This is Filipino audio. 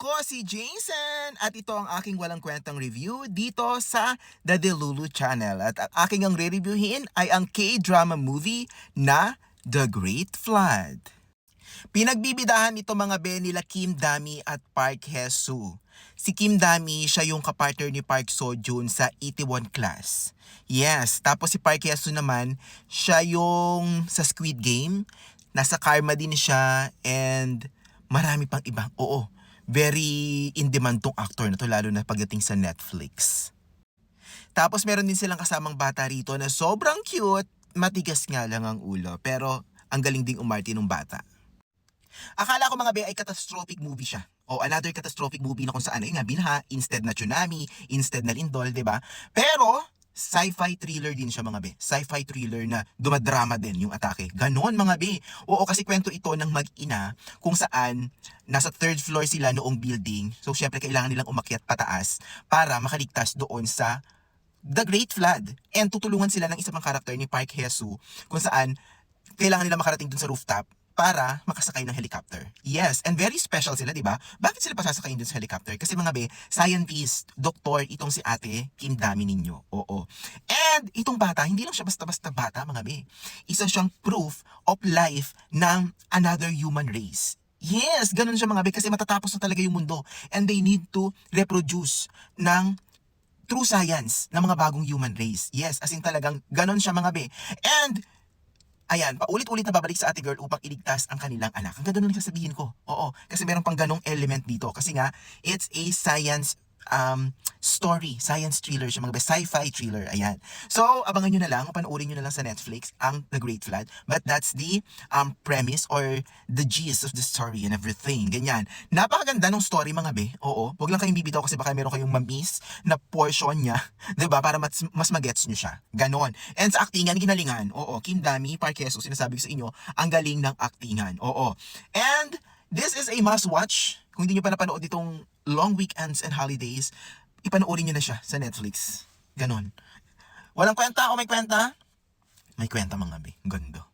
Ako si Jason at ito ang aking walang kwentang review dito sa The Delulu Channel. At ang aking ang re-reviewin ay ang K-drama movie na The Great Flood. Pinagbibidahan ito mga be nila Kim Dami at Park Hae-soo. Si Kim Dami, siya yung kapartner ni Park Seo-joon sa Itaewon Class. Yes, tapos si Park Hae-soo naman, siya yung sa Squid Game. Nasa Karma din siya and marami pang iba. Oo, very in demand tong actor na to lalo na pagdating sa Netflix. Tapos meron din silang kasamang bata rito na sobrang cute, matigas nga lang ang ulo pero ang galing ding umarte ng bata. Akala ko mga be ay catastrophic movie siya. O another catastrophic movie na kung saan ay nga binha, instead na tsunami, instead na lindol, 'di ba? Pero sci-fi thriller din siya mga be. Sci-fi thriller na dumadrama din yung atake. Ganon mga be. Oo, kasi kwento ito ng mag-ina kung saan nasa third floor sila noong building. So syempre kailangan nilang umakyat pataas para makaligtas doon sa The Great Flood. And tutulungan sila ng isa pang karakter ni Park Hae-soo kung saan kailangan nila makarating dun sa rooftop para makasakay ng helicopter. Yes, and very special sila, di ba? Bakit sila pasasakayin dun sa helicopter? Kasi mga be, scientist, doktor, itong si ate, Kim Dami ninyo. Oo. And itong bata, hindi lang siya basta-basta bata, mga be. Isa siyang proof of life ng another human race. Yes, ganun siya mga be, kasi matatapos na talaga yung mundo. And they need to reproduce ng true science ng mga bagong human race. Yes, as in talagang ganun siya mga be. And ayan, paulit-ulit na babalik sa ate girl upang iligtas ang kanilang anak. Ang ganda nung sasabihin ko. Oo, kasi meron pang ganong element dito. Kasi nga, it's a science story, science thriller siya, mga sci-fi thriller, ayan. So, abangan nyo na lang, panoorin nyo na lang sa Netflix ang The Great Flood. But that's the premise or the gist of the story and everything, ganyan. Napakaganda ng story mga be, oo. Huwag lang kayong bibitaw kasi baka meron kayong mamiss na portion niya, 'di ba? Para mas magets nyo siya, ganon. And sa actingan, ginalingan, oo. Kim Dami, Park Hae-soo, sinasabi ko sa inyo, ang galing ng actingan, oo. And this is a must watch. Kung hindi nyo pa napanood itong long weekends and holidays, ipanoorin nyo na siya sa Netflix. Ganon. Walang kwenta o may kwenta? May kwenta mga be. Ganda.